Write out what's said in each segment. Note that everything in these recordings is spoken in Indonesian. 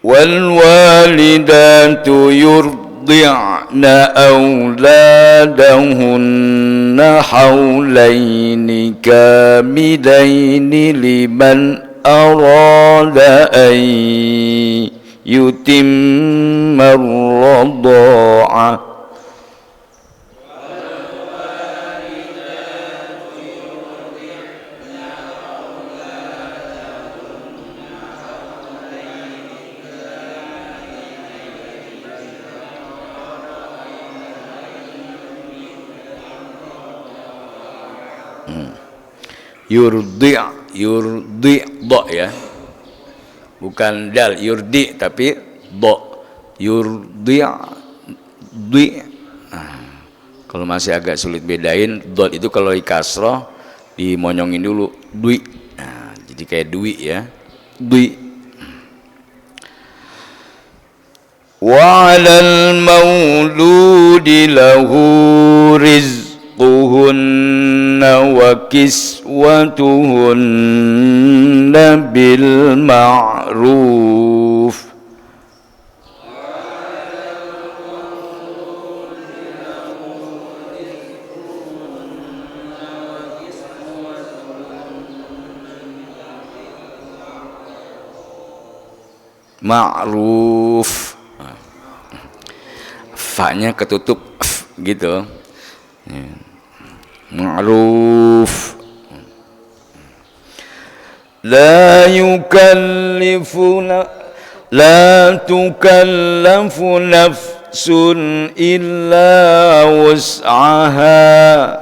والوالدات يرضعن أولادهن حولين كاملين لمن أراد أن يتم الرضاعة yurdi' do ya, bukan dal yurdi tapi do yurdi'. Kalau masih agak sulit bedain dot itu kalau di kasroh dimonyongin dulu dwi, jadi kayak dwi ya, dwi. Wa 'alal mauludi lahu rizquhunna wa kiswatuhunna bil ma'ruf. Ma'ruf, fa-nya ketutup gitu. Ma'ruf. La tukallafu nafsun illa wus'aha.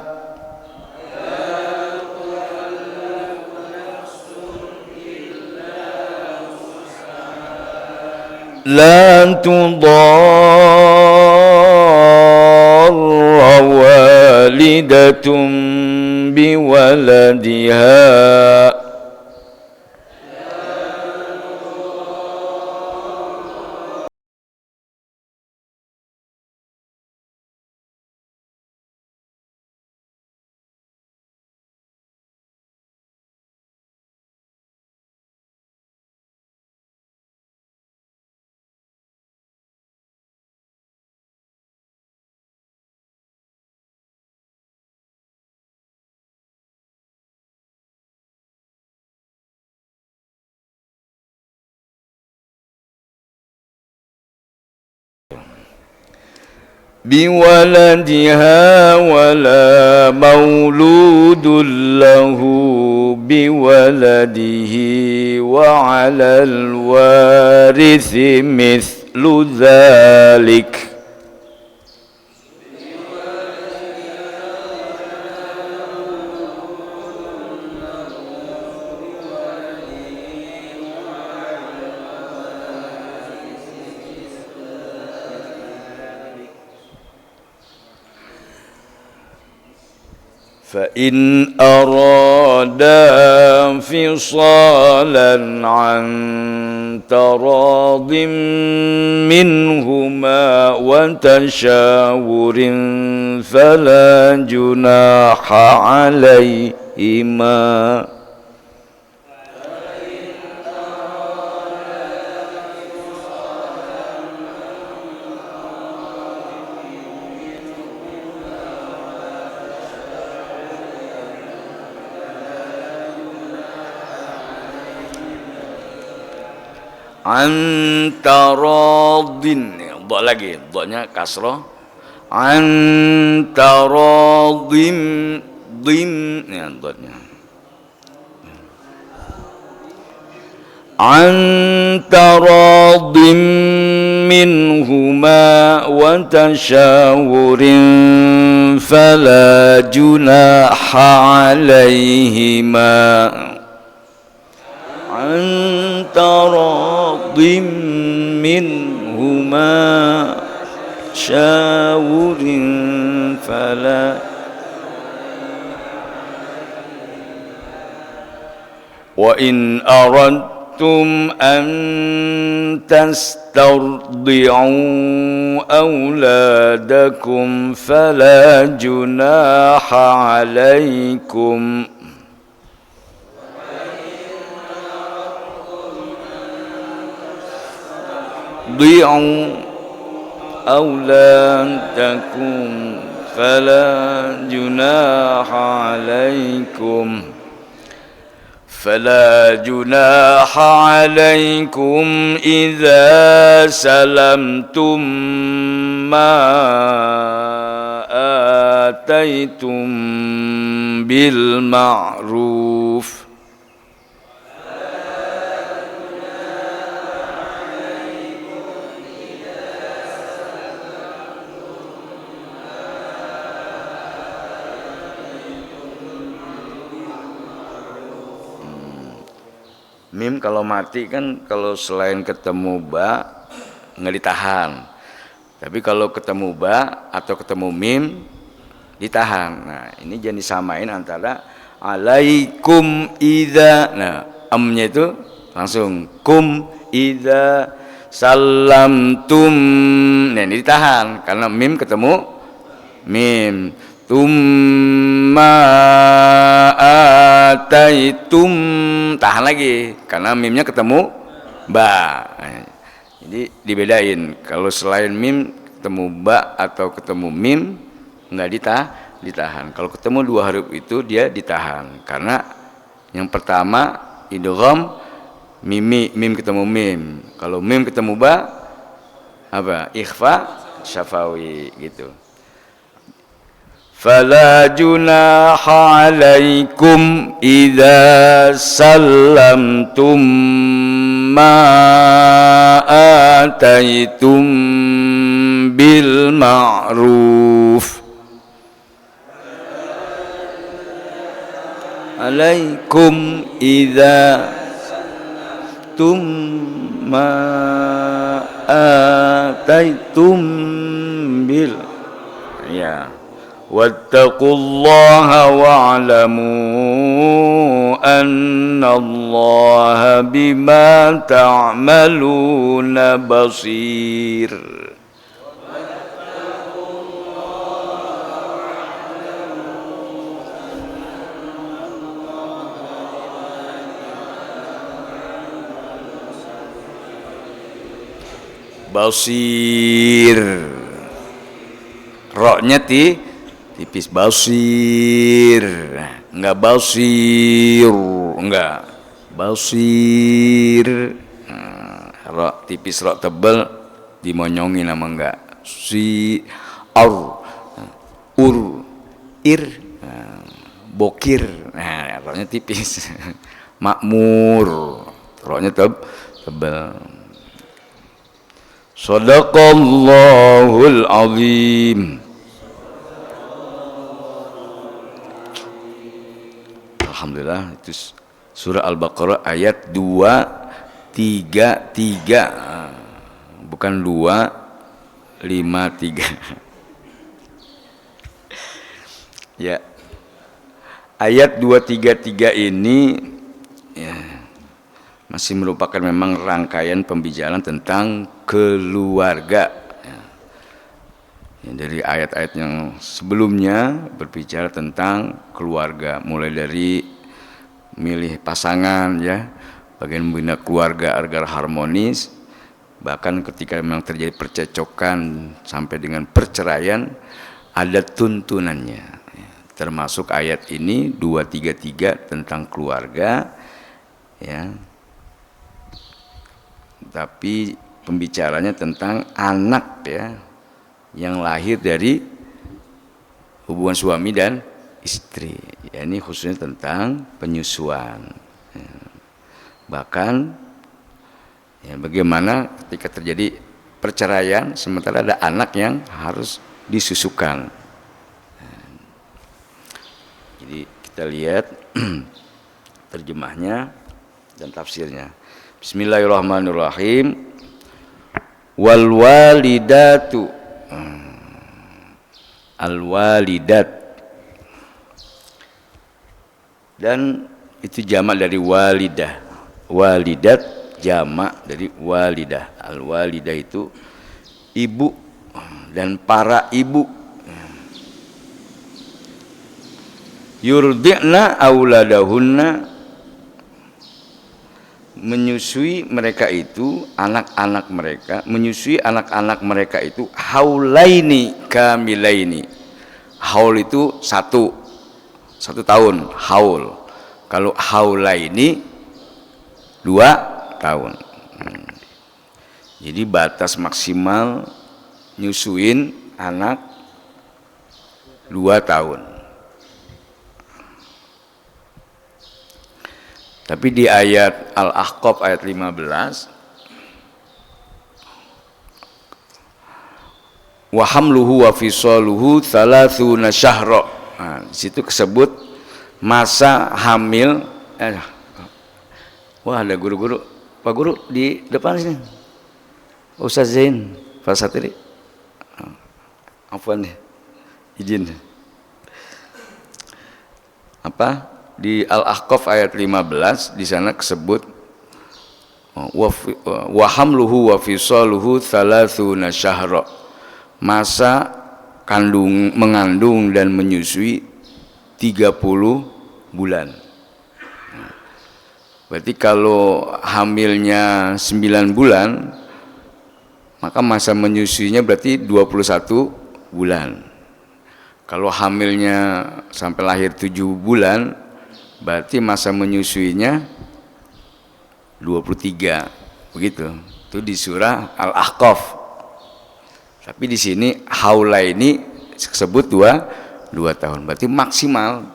La tudarra walidatun biwaladiha biwaladiha wala mauludun lahu biwaladihi wa 'alal warithi mithlu dzalik. فإن أرادا فصالا عن تراض منهما وتشاور فلا جناح عليهما. Antaradin, dha lagi, dhanya kasroh. Antaradim, dim, ya dhanya. Antaradim minhuma wa tashawurin fala junaha alaihima. Antaradim minhuma syawurin fala wa in aradtum an tastardi'u awladakum fala junaha alaikum ضيعوا أو لم تكن فلا جناح عليكم إذا سلمتم ما آتيتم بالمعروف Mim kalau mati kan kalau selain ketemu ba nggak ditahan. Tapi kalau ketemu ba atau ketemu mim ditahan. Nah, ini jangan disamain antara alaikum idza. Nah, amnya itu langsung kum idza salamtum. Nah, ini ditahan karena mim ketemu mim. Tumma ataitum, tahan lagi karena mimnya ketemu ba. Jadi dibedain, kalau selain mim ketemu ba atau ketemu mim nggak ditahan. Kalau ketemu dua huruf itu dia ditahan karena yang pertama idgham mim ketemu mim. Kalau mim ketemu ba apa? Ikhfa syafawi gitu. Fala junaha alaikum idza sallamtum ma ataitum bil ma'ruf. Alaikum idza tum ma ataitum bil ya wattaqullaha wa'lamu annallaha bima ta'maluna basir. Basir, roknya tipis, basir, enggak basir, enggak basir. Rok tipis, rok tebel dimonyongin sama enggak si ar ir bokir. Nah, roknya tipis. Makmur, roknya tebel. Shadaqallahul azim. Alhamdulillah, itu surah Al-Baqarah ayat 233, bukan 253. Ya, ayat 233 ini ya, masih merupakan memang rangkaian pembicaraan tentang keluarga. Dari ayat-ayat yang sebelumnya berbicara tentang keluarga, mulai dari milih pasangan, ya, bagaimana membina keluarga agar harmonis, bahkan ketika memang terjadi percecokan sampai dengan perceraian ada tuntunannya, termasuk ayat ini 233 tentang keluarga, ya. Tapi pembicaranya tentang anak, ya, yang lahir dari hubungan suami dan istri, ya, ini khususnya tentang penyusuan, ya. Bahkan ya, bagaimana ketika terjadi perceraian sementara ada anak yang harus disusukan. Jadi kita lihat terjemahnya dan tafsirnya. Bismillahirrahmanirrahim. Wal walidatu, al walidat, dan itu jamak dari walidah. Walidat jamak dari walidah. Al walidah itu ibu dan para ibu. Yurdi'na auladahunna, menyusui mereka itu anak-anak mereka, menyusui anak-anak mereka itu haulaini kamilaini. Haul itu satu tahun, haul. Kalau haulaini 2 tahun. Jadi batas maksimal nyusuin anak 2 tahun. Tapi di ayat Al-Ahqaf ayat 15, wa hamluhu wa fisaluhu 30 syahra. Nah, di situ disebut masa hamil. Wah, ada guru-guru. Pak Guru di depan sini. Ustaz Zain, Pak Satri. Afwan nih. Izin. Apa? Di Al-Ahqaf ayat 15 di sana disebut wa hamluhu wa fisaluhu 30 syahra. Masa mengandung dan menyusui 30 bulan. Berarti kalau hamilnya 9 bulan, maka masa menyusuinya berarti 21 bulan. Kalau hamilnya sampai lahir 7 bulan, berarti masa menyusuinya 23, begitu. Itu di surah Al-Ahqaf. Tapi di sini haula ini disebut 2 tahun. Berarti maksimal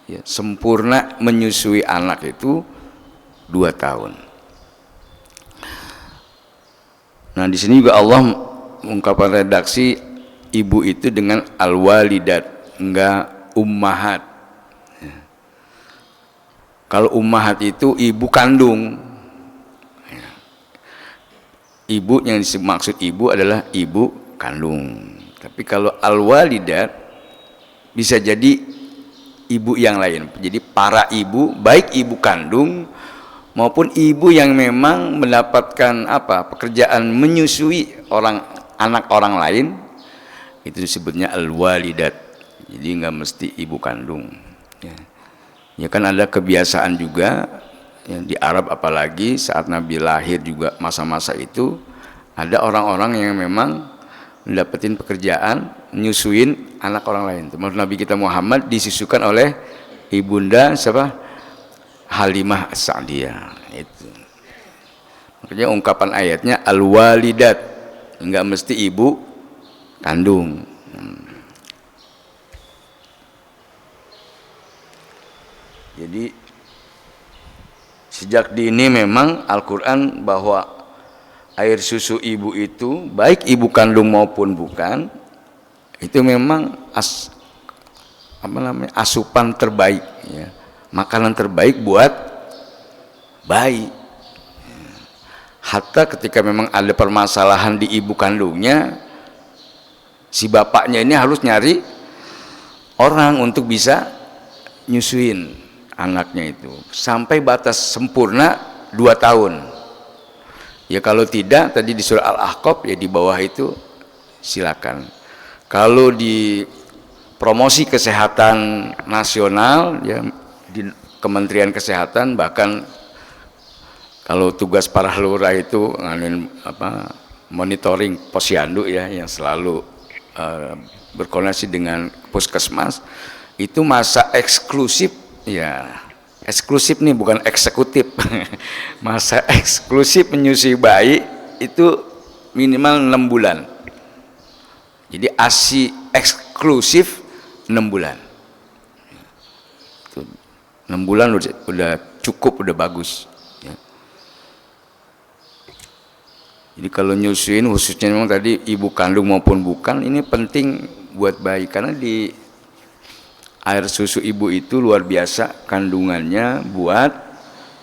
ya, sempurna menyusui anak itu 2 tahun. Nah, di sini juga Allah mengungkapkan redaksi ibu itu dengan al-walidat, enggak ummahat. Kalau ummahat itu ibu kandung. Ibu yang dimaksud ibu adalah ibu kandung. Tapi kalau al-walidat bisa jadi ibu yang lain. Jadi para ibu, baik ibu kandung maupun ibu yang memang mendapatkan pekerjaan menyusui anak orang lain, itu disebutnya al-walidat. Jadi nggak mesti ibu kandung. Ya kan ada kebiasaan juga ya, di Arab apalagi saat Nabi lahir juga masa-masa itu ada orang-orang yang memang mendapetin pekerjaan nyusuin anak orang lain. Termasuk Nabi kita Muhammad disusukan oleh ibunda siapa? Halimah As-Sa'diyah. Itu. Makanya ungkapan ayatnya al-walidat, enggak mesti ibu kandung. Jadi sejak dini memang Al-Quran bahwa air susu ibu itu baik ibu kandung maupun bukan itu memang asupan terbaik ya, makanan terbaik buat bayi. Hatta ketika memang ada permasalahan di ibu kandungnya, si bapaknya ini harus nyari orang untuk bisa nyusuin anaknya itu sampai batas sempurna 2 tahun. Ya kalau tidak tadi di surah Al-Ahqaf ya di bawah itu silakan. Kalau di promosi kesehatan nasional ya di Kementerian Kesehatan, bahkan kalau tugas para lurah itu monitoring posyandu ya yang selalu berkoordinasi dengan puskesmas, itu masa eksklusif ya, eksklusif nih bukan eksekutif. Masa eksklusif menyusui bayi itu minimal 6 bulan. Jadi ASI eksklusif 6 bulan. 6 bulan udah cukup, udah bagus ya. Jadi kalau nyusuin khususnya memang tadi ibu kandung maupun bukan, ini penting buat bayi karena di air susu ibu itu luar biasa kandungannya buat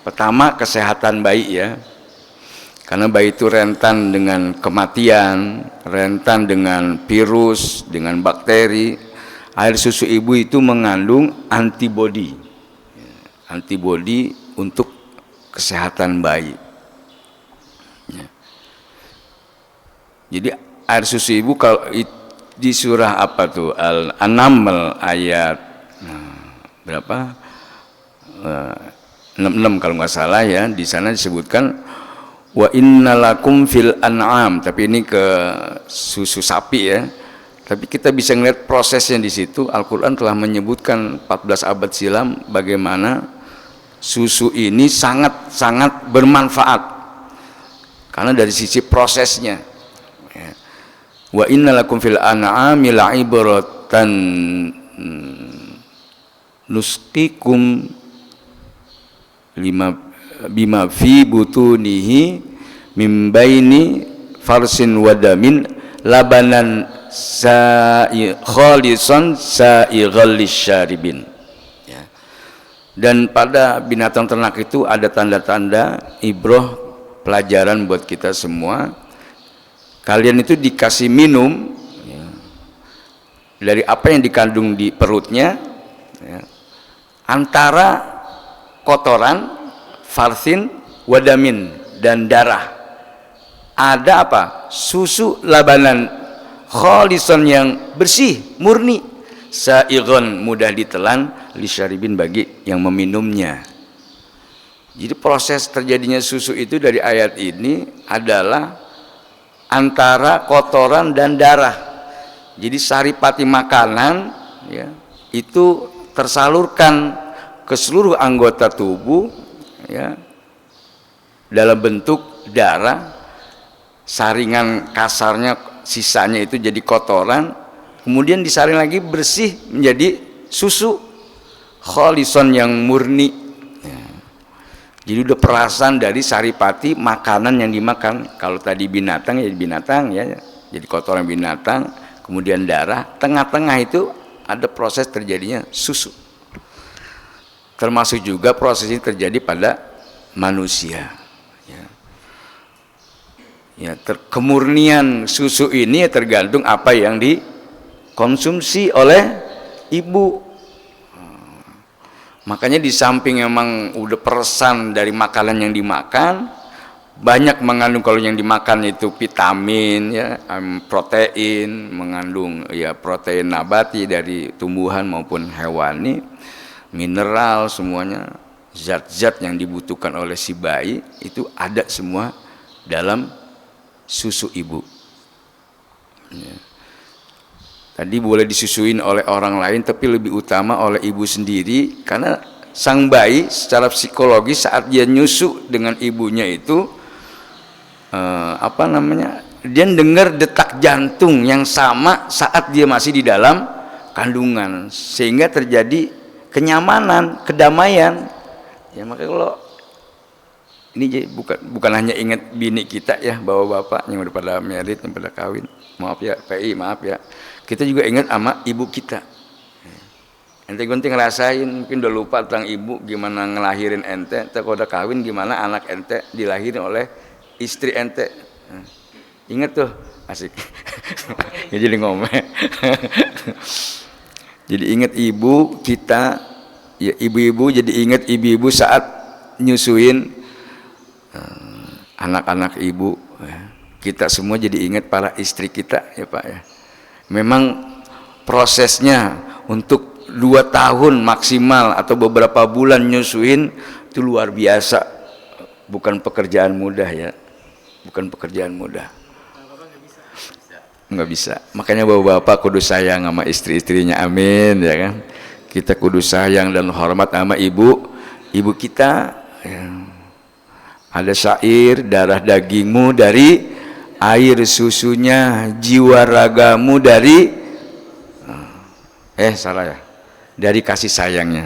pertama kesehatan bayi ya, karena bayi itu rentan dengan kematian, rentan dengan virus, dengan bakteri. Air susu ibu itu mengandung antibodi untuk kesehatan bayi ya. Jadi air susu ibu kalau di surah apa tuh Al-Naml ayat berapa? 66 kalau nggak salah ya, di sana disebutkan wa innalakum fil an'am, tapi ini ke susu sapi ya. Tapi kita bisa ngeliat prosesnya di situ. Al-Quran telah menyebutkan 14 abad silam bagaimana susu ini sangat bermanfaat karena dari sisi prosesnya ya. Wa innalakum fil an'ami la'ibratan nusqikum bima fi butunihi mim baini farsin wadamin labanan khalisan sa'ighal lisyaribin ya. Dan pada binatang ternak itu ada tanda-tanda ibroh, pelajaran buat kita semua. Kalian itu dikasih minum ya, dari apa yang dikandung di perutnya ya, antara kotoran, farsin, wadamin, dan darah. Ada apa? Susu labanan khalisan yang bersih, murni, sa'ighon, mudah ditelan, lisyaribin, bagi yang meminumnya. Jadi proses terjadinya susu itu dari ayat ini adalah antara kotoran dan darah. Jadi saripati makanan ya, itu tersalurkan ke seluruh anggota tubuh ya, dalam bentuk darah, saringan kasarnya sisanya itu jadi kotoran, kemudian disaring lagi bersih menjadi susu kholison yang murni ya. Jadi udah perasan dari saripati makanan yang dimakan. Kalau tadi binatang ya binatang ya, jadi kotoran binatang, kemudian darah, tengah-tengah itu ada proses terjadinya susu. Termasuk juga proses ini terjadi pada manusia ya. Ya, kemurnian susu ini ya tergantung apa yang dikonsumsi oleh ibu. Makanya di samping memang udah peresan dari makanan yang dimakan, banyak mengandung, kalau yang dimakan itu vitamin ya, protein, mengandung ya protein nabati dari tumbuhan maupun hewani, mineral, semuanya zat-zat yang dibutuhkan oleh si bayi itu ada semua dalam susu ibu ya. Tadi boleh disusuin oleh orang lain, tapi lebih utama oleh ibu sendiri, karena sang bayi secara psikologis saat dia nyusu dengan ibunya itu dia dengar detak jantung yang sama saat dia masih di dalam kandungan, sehingga terjadi kenyamanan, kedamaian ya. Makanya kalau ini bukan hanya ingat bini kita ya, bapak-bapak yang udah pada married, yang pada kawin, maaf ya PI, maaf ya, kita juga ingat sama ibu kita. Ente gunting ngerasain, mungkin udah lupa tentang ibu, gimana ngelahirin ente, kalau udah kawin gimana anak ente dilahirin oleh istri ente. Ingat tuh, asik. Ya jadi ngomel. Jadi ingat ibu kita, ya ibu-ibu jadi ingat ibu-ibu saat nyusuin anak-anak ibu ya. Kita semua jadi ingat para istri kita ya Pak ya. Memang prosesnya untuk 2 tahun maksimal atau beberapa bulan nyusuin itu luar biasa, bukan pekerjaan mudah ya, bukan pekerjaan mudah. Nggak bisa. Makanya bapak-bapak kudu sayang sama istri-istrinya, amin ya kan. Kita kudu sayang dan hormat sama ibu kita ya. Ada syair, darah dagingmu dari air susunya, jiwa ragamu dari salah ya, dari kasih sayangnya.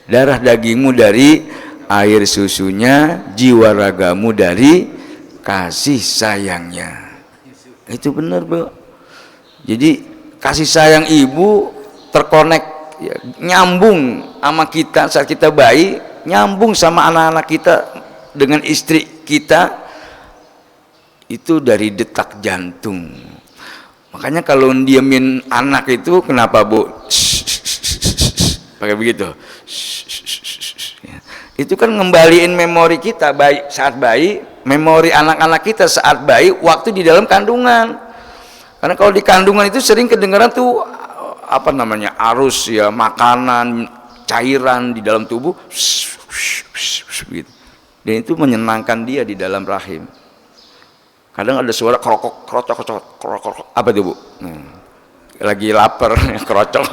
Darah dagingmu dari air susunya, jiwa ragamu dari kasih sayangnya. Itu benar Bu. Jadi kasih sayang ibu terkonek ya, nyambung sama kita saat kita bayi, nyambung sama anak-anak kita dengan istri kita, itu dari detak jantung. Makanya kalau diamin anak itu kenapa Bu? Pakai begitu. Itu kan ngembaliin memori kita bayi saat bayi, memori anak-anak kita saat bayi waktu di dalam kandungan. Karena kalau di kandungan itu sering kedengaran tuh arus ya, makanan, cairan di dalam tubuh gitu. Dan itu menyenangkan dia di dalam rahim. Kadang ada suara krokok, krocok, krokok, apa itu Bu? Lagi lapar, krocok.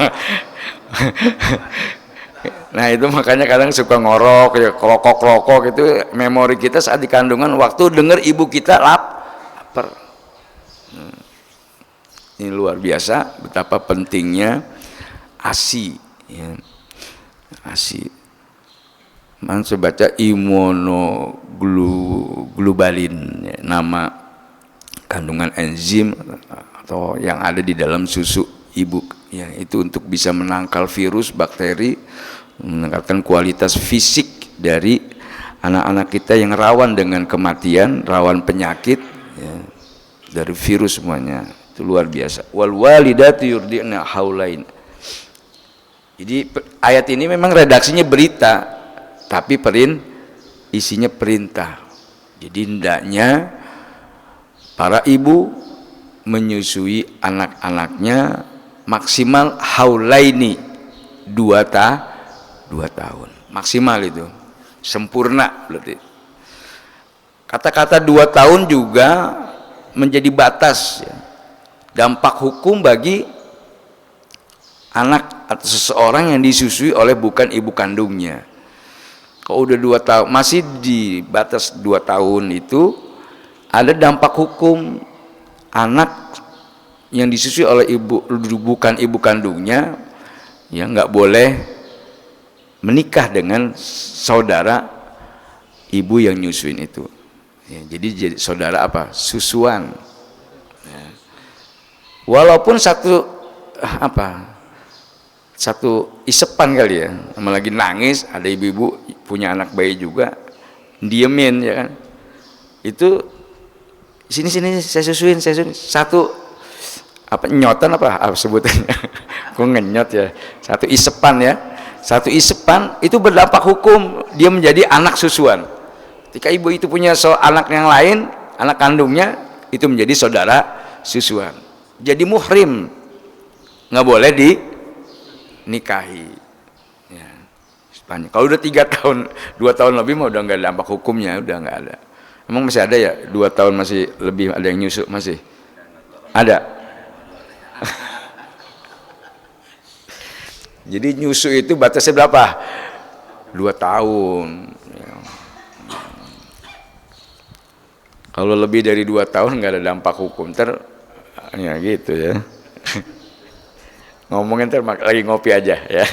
Nah itu makanya kadang suka ngorok, ya krokok itu memori kita saat di kandungan waktu dengar ibu kita lapar. Ini luar biasa betapa pentingnya ASI. Ya. ASI. Saya baca immunoglobulin, ya, nama kandungan enzim atau yang ada di dalam susu ibu, ya, itu untuk bisa menangkal virus, bakteri, meningkatkan kualitas fisik dari anak-anak kita yang rawan dengan kematian, rawan penyakit, ya, dari virus semuanya. Itu luar biasa. Wal walidatu yurdi'na haulain. Jadi ayat ini memang redaksinya berita, tapi isinya perintah. Jadi hendaknya para ibu menyusui anak-anaknya maksimal haulaini 2 tahun. Maksimal itu. Sempurna berarti. Kata-kata 2 tahun juga menjadi batas, ya. Dampak hukum bagi anak atau seseorang yang disusui oleh bukan ibu kandungnya. Kalau udah 2 tahun, masih di batas 2 tahun itu ada dampak hukum. Anak yang disusui oleh bukan ibu kandungnya, ya nggak boleh menikah dengan saudara ibu yang nyusuin itu. Ya, jadi saudara apa? Susuan. Ya. Walaupun satu isepan kali ya, sama lagi nangis, ada ibu-ibu punya anak bayi juga, diemin ya kan, itu sini saya susuin satu nyotan apa sebutannya kok ngenyot ya, satu isepan itu berdampak hukum, dia menjadi anak susuan. Ketika ibu itu punya anak yang lain, anak kandungnya itu menjadi saudara susuan, jadi muhrim, nggak boleh dinikahi. Ya, kalau udah 3 tahun, 2 tahun lebih mah udah nggak ada dampak hukumnya, udah nggak ada. Emang masih ada ya 2 tahun masih lebih ada yang nyusu, masih ada. Jadi nyusu itu batasnya berapa? 2 tahun. Ya. Kalau lebih dari 2 tahun nggak ada dampak hukum, ya gitu ya. Ngomongin lagi ngopi aja ya.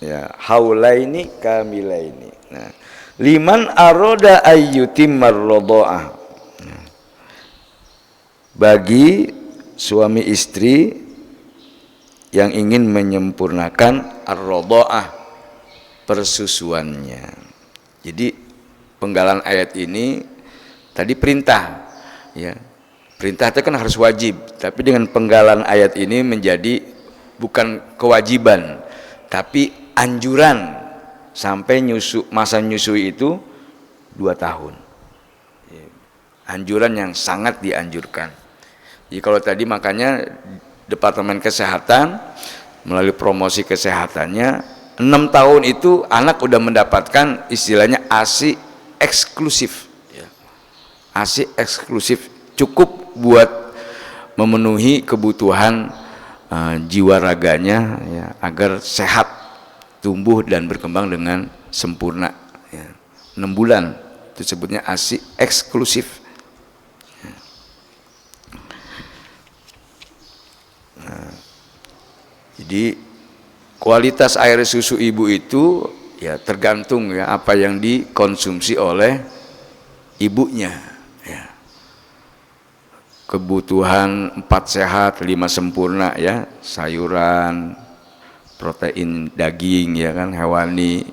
Ya, haulaini kamilaini. Nah, liman aroda ayyutimmar radha'ah. Bagi suami istri yang ingin menyempurnakan ar-radha'ah, persusuannya. Jadi penggalan ayat ini tadi perintah, ya. Perintah itu kan harus wajib, tapi dengan penggalan ayat ini menjadi bukan kewajiban, tapi anjuran sampai masa nyusui itu 2 tahun. Anjuran yang sangat dianjurkan. Jadi kalau tadi makanya Departemen Kesehatan melalui promosi kesehatannya 6 tahun itu anak udah mendapatkan istilahnya ASI eksklusif. ASI eksklusif cukup buat memenuhi kebutuhan jiwa raganya, ya, agar sehat, tumbuh dan berkembang dengan sempurna, ya. 6 bulan itu sebutnya ASI eksklusif, ya. Nah, jadi kualitas air susu ibu itu ya tergantung ya apa yang dikonsumsi oleh ibunya, ya. Kebutuhan 4 sehat 5 sempurna, ya, sayuran, protein daging, ya kan, hewani,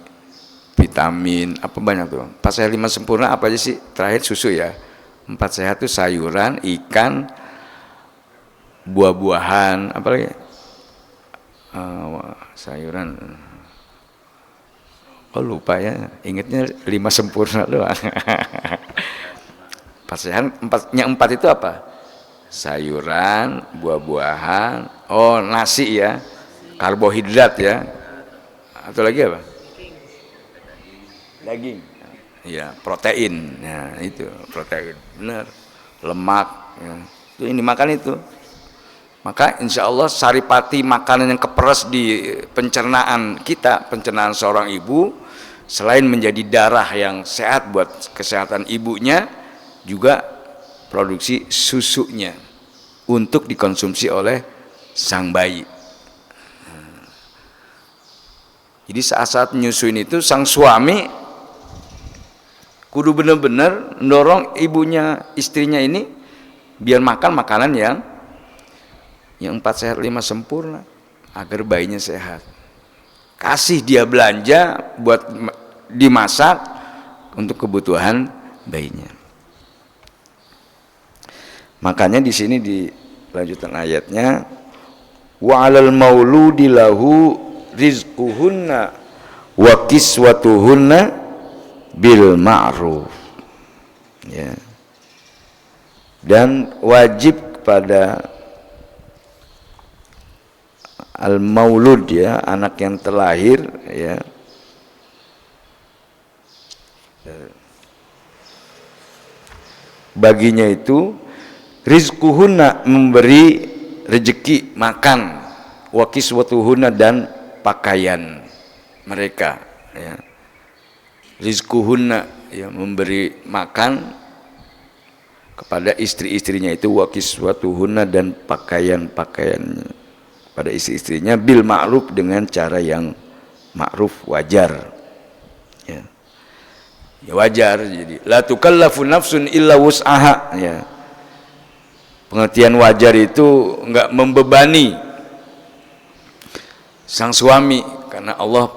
vitamin, apa banyak tuh. 4 sehat 5 sempurna apa aja sih? Terakhir susu ya. 4 sehat tuh sayuran, ikan, buah-buahan, apa lagi? Sayuran. Oh lupa ya, ingatnya 5 sempurna doang. 4 sehat, 4 itu apa? Sayuran, buah-buahan, nasi ya, karbohidrat ya, atau lagi apa? Daging. Ya, protein. Nah, itu protein. Benar. Lemak. Ya. Itu yang dimakan itu. Maka insya Allah saripati makanan yang keperas di pencernaan kita, pencernaan seorang ibu, selain menjadi darah yang sehat buat kesehatan ibunya, juga produksi susunya untuk dikonsumsi oleh sang bayi. Jadi saat-saat menyusuin itu sang suami kudu benar-benar mendorong ibunya, istrinya ini biar makan makanan yang 4 sehat 5 sempurna agar bayinya sehat. Kasih dia belanja buat dimasak untuk kebutuhan bayinya. Makanya di sini di lanjutan ayatnya, wa 'alal mauludi lahu rizquhunna wa kiswatuhunna bil ma'ruf. Ya. Dan wajib kepada al-maulud ya, anak yang terlahir ya, baginya itu rizquhunna, memberi rezeki makan, wa kiswatuhunna, dan pakaian mereka ya. Rizquhunna ya, memberi makan kepada istri-istrinya itu, wa kiswatuhunna, dan pakaian-pakaiannya pada istri-istrinya bil ma'ruf, dengan cara yang ma'ruf, wajar ya. Ya wajar, jadi la tukallafu nafsun illa wus'aha ya. Pengertian wajar itu enggak membebani sang suami, karena Allah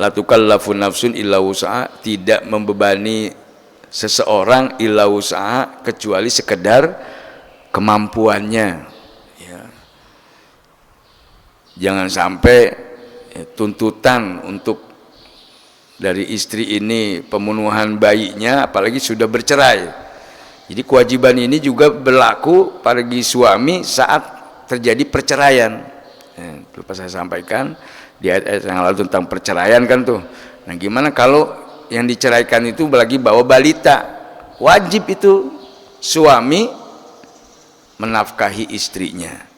la tukallafu nafsun illa wus'aha, tidak membebani seseorang illa wus'aha, kecuali sekedar kemampuannya. Jangan sampai tuntutan untuk dari istri ini pemenuhan bayinya, apalagi sudah bercerai. Jadi kewajiban ini juga berlaku bagi suami saat terjadi perceraian. Lupa saya sampaikan di ayat-ayat yang lalu tentang perceraian kan tuh. Nah, gimana kalau yang diceraikan itu lagi bawa balita? Wajib itu suami menafkahi istrinya.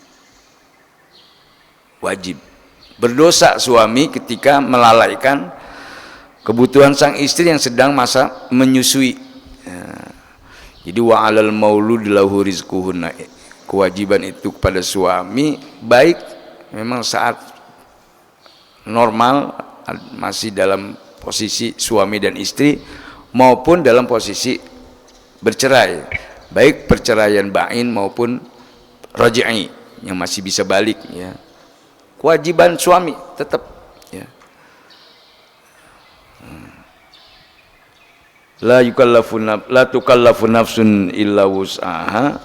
Wajib. Berdosa suami ketika melalaikan kebutuhan sang istri yang sedang masa menyusui ya. Jadi wa 'alal mauludi lahu rizquhunna, kewajiban itu kepada suami, baik memang saat normal masih dalam posisi suami dan istri, maupun dalam posisi bercerai, baik perceraian bain maupun raj'i yang masih bisa balik ya. Kewajiban suami tetap ya. La tukallafu nafsun illa wus'aha,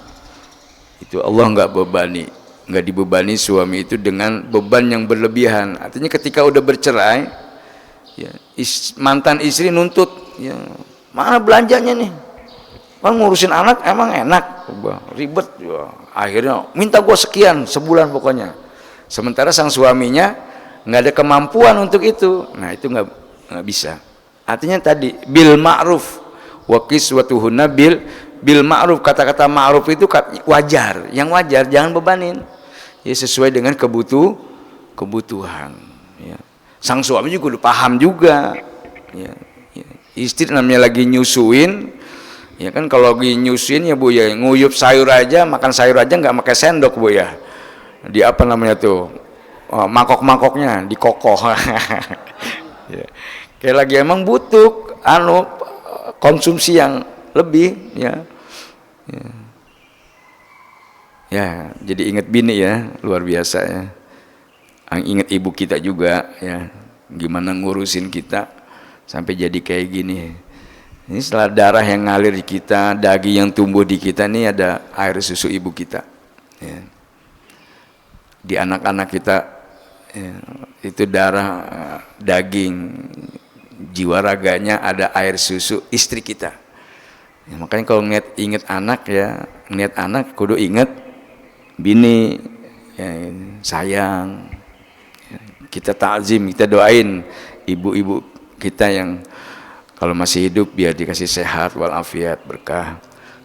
itu Allah enggak dibebani suami itu dengan beban yang berlebihan. Artinya ketika udah bercerai ya, mantan istri nuntut ya, mana belanjanya nih, kan ngurusin anak emang enak, ribet ya. Akhirnya minta gua sekian sebulan pokoknya. Sementara sang suaminya nggak ada kemampuan untuk itu. Nah, itu nggak bisa. Artinya tadi bil ma'ruf wa kiswatuhunna bil ma'ruf, kata-kata ma'ruf itu wajar, yang wajar, jangan bebanin ya, sesuai dengan kebutuhan ya. Sang suami juga udah paham juga ya. Istri namanya lagi nyusuin ya kan, kalau lagi nyusuin ya Bu ya, nguyup sayur aja, makan sayur aja nggak pakai sendok Bu ya, di apa namanya tuh, mangkok-mangkoknya dikokoh ya. Kayak lagi emang butuh konsumsi yang lebih ya. Ya, jadi ingat bini ya, luar biasa ya. Ingat ibu kita juga ya, gimana ngurusin kita sampai jadi kayak gini. Ini setelah darah yang ngalir di kita, daging yang tumbuh di kita, nih ada air susu ibu kita ya. Di anak-anak kita ya, itu darah, daging, jiwa raganya ada air susu istri kita ya. Makanya kalau inget anak ya, ngeliat anak kudu inget bini ya, sayang ya. Kita ta'zim, kita doain ibu-ibu kita yang kalau masih hidup biar dikasih sehat walafiat, berkah.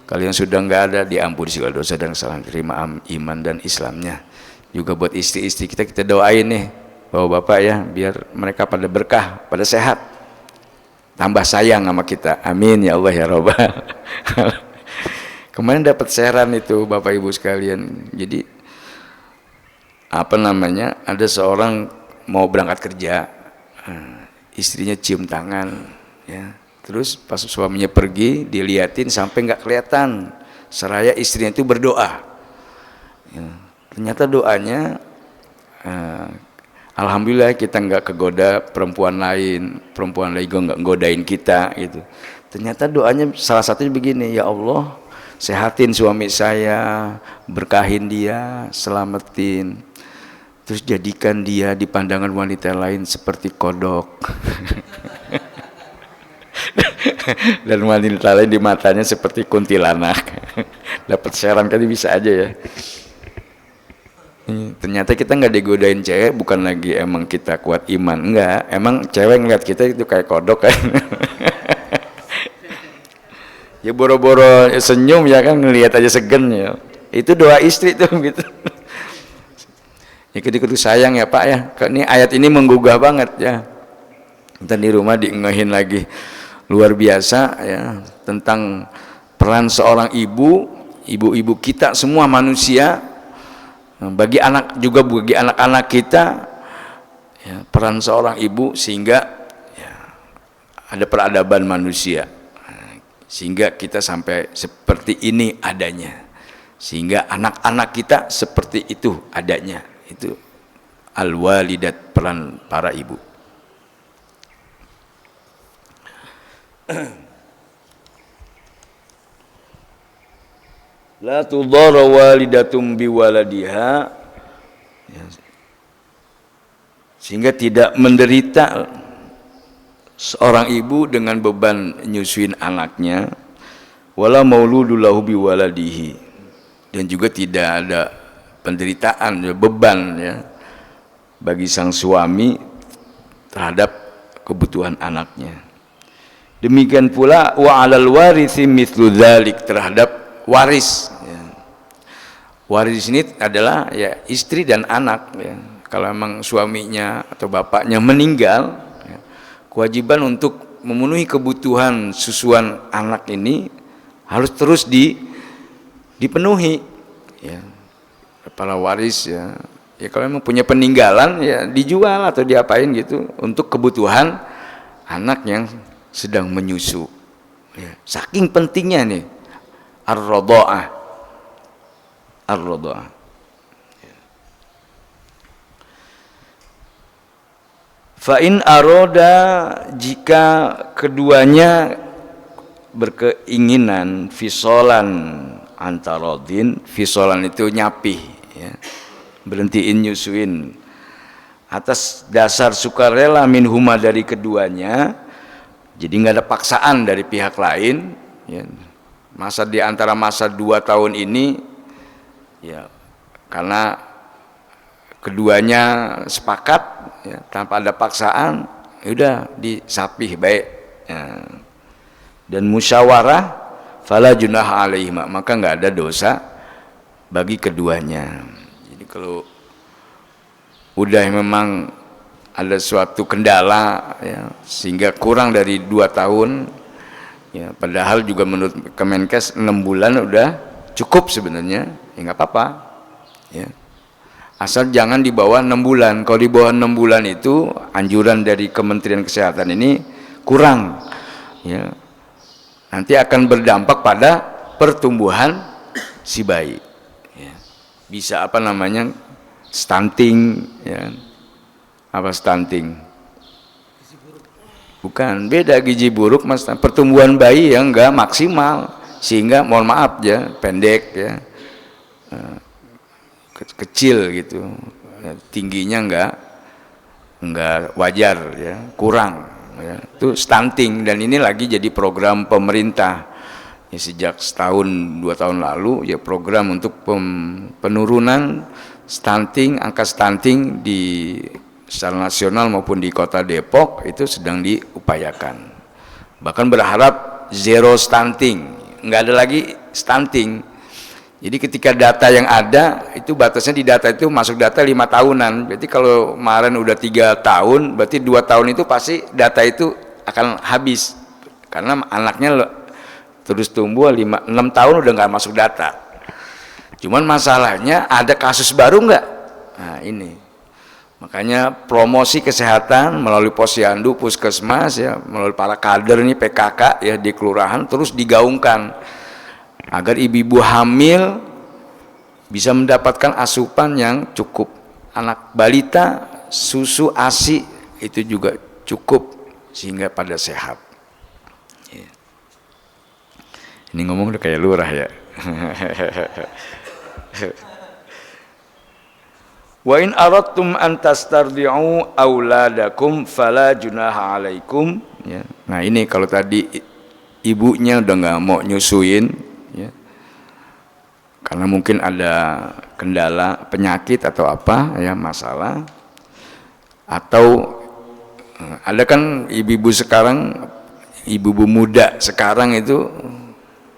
Kalau yang sudah nggak ada, diampuni segala dosa dan kesalahan, terima iman dan Islamnya. Juga buat istri-istri kita doain nih, bahwa bapak ya, biar mereka pada berkah, pada sehat, tambah sayang sama kita. Amin ya Allah ya Rabbal. Kemarin dapat siaran itu bapak ibu sekalian. Jadi apa namanya, ada seorang mau berangkat kerja, istrinya cium tangan, ya. Terus pas suaminya pergi, diliatin sampai nggak kelihatan, seraya istrinya itu berdoa. Ya. Ternyata doanya, alhamdulillah kita nggak kegoda perempuan lain juga nggak godain kita gitu. Ternyata doanya salah satunya begini, ya Allah, sehatin suami saya, berkahin dia, selamatin. Terus jadikan dia di pandangan wanita lain seperti kodok. Dan wanita lain di matanya seperti kuntilanak. Dapat saran kali bisa aja ya. Ternyata kita nggak digodain cewek, bukan lagi emang kita kuat iman, enggak. Emang cewek ngeliat kita itu kayak kodok kan. Ya boro-boro senyum ya kan, ngelihat aja segen ya. Itu doa istri tuh gitu. Ikut-ikut sayang ya Pak ya. Ini ayat ini menggugah banget ya. Kita di rumah diingehin lagi, luar biasa ya, tentang peran seorang ibu-ibu kita semua manusia, bagi anak juga, bagi anak-anak kita ya, peran seorang ibu sehingga ya, ada peradaban manusia, sehingga kita sampai seperti ini adanya, sehingga anak-anak kita seperti itu adanya. Itu al-walidat, peran para ibu. La tudhara walidatum biwaladiha, ya, sehingga tidak menderita seorang ibu dengan beban nyusuin anaknya, wala mauludu lahu biwaladihi, dan juga tidak ada penderitaan, beban ya, bagi sang suami terhadap kebutuhan anaknya. Demikian pula wa 'alal warithi mithlu dzalik, terhadap waris ya. Waris ini adalah ya istri dan anak ya. Kalau memang suaminya atau bapaknya meninggal ya, kewajiban untuk memenuhi kebutuhan susuan anak ini harus terus dipenuhi ya. Para waris ya, ya kalau memang punya peninggalan ya dijual atau diapain gitu untuk kebutuhan anak yang sedang menyusu ya. Saking pentingnya nih ar-radha'ah ya. Fa in aroda, jika keduanya berkeinginan, fisolan antarodin, fisolan itu nyapih ya, berhentiin nyusuin atas dasar sukarela minhuma, dari keduanya, jadi nggak ada paksaan dari pihak lain ya. Masa di antara masa 2 tahun ini ya, karena keduanya sepakat ya, tanpa ada paksaan, udah disapih baik ya. Dan musyawarah, fala junaha alaihima, maka nggak ada dosa bagi keduanya. Jadi kalau udah memang ada suatu kendala ya, sehingga kurang dari 2 tahun ya, padahal juga menurut Kemenkes 6 bulan udah cukup sebenarnya, ya nggak apa-apa ya, asal jangan di bawah 6 bulan. Kalau di bawah 6 bulan itu anjuran dari Kementerian Kesehatan ini kurang ya, nanti akan berdampak pada pertumbuhan si bayi ya. Bisa apa namanya, stunting ya. Apa stunting? Bukan, beda gizi buruk mas, pertumbuhan bayi yang enggak maksimal, sehingga mohon maaf ya, pendek ya, kecil gitu ya, tingginya enggak wajar ya, kurang ya, itu stunting. Dan ini lagi jadi program pemerintah ya, sejak setahun 2 tahun lalu ya, program untuk penurunan stunting, angka stunting di secara nasional maupun di kota Depok itu sedang diupayakan. Bahkan berharap zero stunting, nggak ada lagi stunting. Jadi ketika data yang ada itu batasnya di data itu masuk data 5 tahunan. Berarti kalau kemarin udah 3 tahun, berarti 2 tahun itu pasti data itu akan habis karena anaknya terus tumbuh 5-6 tahun udah nggak masuk data. Cuman masalahnya ada kasus baru nggak? Nah ini. Makanya promosi kesehatan melalui posyandu, puskesmas ya, melalui para kader ini PKK ya di kelurahan terus digaungkan agar ibu-ibu hamil bisa mendapatkan asupan yang cukup. Anak balita susu ASI itu juga cukup sehingga pada sehat. Ya. Ini ngomong udah kayak lurah ya. Wa in aradtum an tastardi'u auladakum fala junaha alaikum ya. Nah ini kalau tadi ibunya udah nggak mau nyusuin ya, karena mungkin ada kendala penyakit atau apa ya masalah, atau ada kan ibu-ibu sekarang, ibu-ibu muda sekarang itu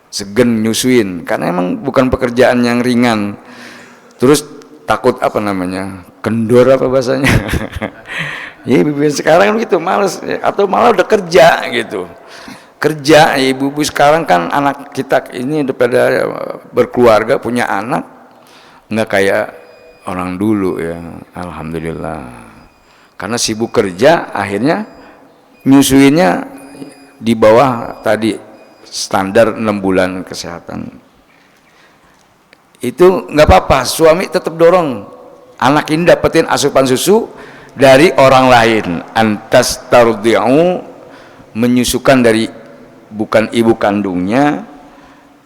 segen nyusuin karena emang bukan pekerjaan yang ringan, terus takut apa namanya kendor apa bahasanya ya ibu-ibu sekarang gitu males atau malah udah kerja gitu, kerja ibu-ibu sekarang kan anak kita ini daripada berkeluarga punya anak nggak kayak orang dulu ya, alhamdulillah karena sibuk kerja akhirnya nyusuinnya di bawah tadi standar 6 bulan kesehatan. Itu nggak apa-apa, suami tetap dorong anak ini dapetin asupan susu dari orang lain. Antas tardi'u, menyusukan dari bukan ibu kandungnya,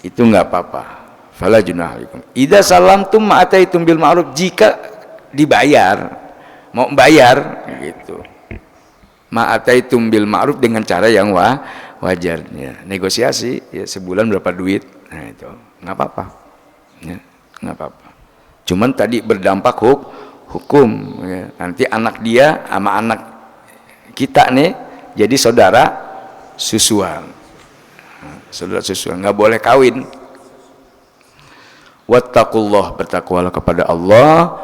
itu nggak apa-apa. Fala junaha alaikum. Idza salamtum ma ataitum bil ma'ruf, jika dibayar, mau bayar gitu. Ma ataitum bil ma'ruf dengan cara yang wajar ya. Negosiasi ya, sebulan berapa duit. Nah itu nggak apa-apa. Ya, nggak apa-apa. Cuman tadi berdampak hukum ya. Nanti anak dia sama anak kita nih jadi saudara susuan. Saudara susuan nggak boleh kawin. Wattaqullah, bertakwalah kepada Allah.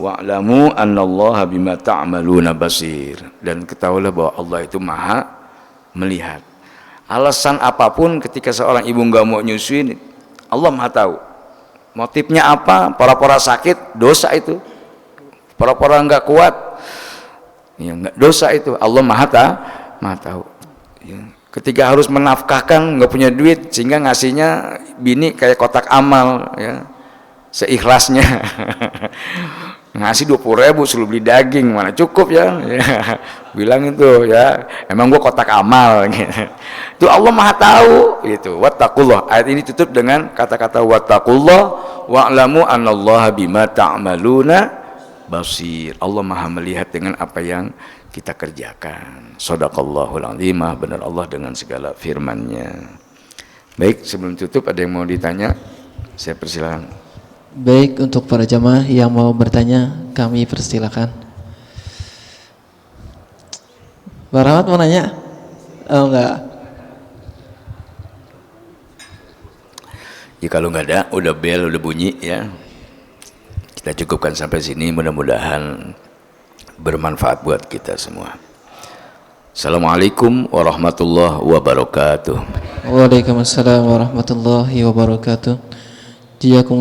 Wa'lamu annallaha bima ta'maluna basir, dan ketahuilah bahwa Allah itu maha melihat. Alasan apapun ketika seorang ibu nggak mau nyusuin, Allah maha tahu. Motifnya apa? Pora-pora sakit, dosa itu. Pora-pora nggak kuat, ya nggak dosa itu. Allah maha tahu. Ya. Ketika harus menafkahkan nggak punya duit sehingga ngasihnya bini kayak kotak amal, ya seikhlasnya. Ngasih 20.000 suruh beli daging, mana cukup ya. Bilang itu ya, emang gua kotak amal gitu. Itu Allah maha tahu gitu. Wattaqullah, ayat ini tutup dengan kata-kata wattaqullah wa'lamu annallaha bima ta'maluna basir. Allah maha melihat dengan apa yang kita kerjakan. Shadaqallahul azim, benar Allah dengan segala firman-Nya. Baik, sebelum tutup ada yang mau ditanya? Saya persilakan. Baik, untuk para jamaah yang mau bertanya kami persilakan. Pak Rahmat mau nanya? Oh enggak. Ya kalau nggak ada, udah bel, udah bunyi ya. Kita cukupkan sampai sini, mudah-mudahan bermanfaat buat kita semua. Assalamualaikum warahmatullahi wabarakatuh. Waalaikumsalam warahmatullahi wabarakatuh. Jazakumullah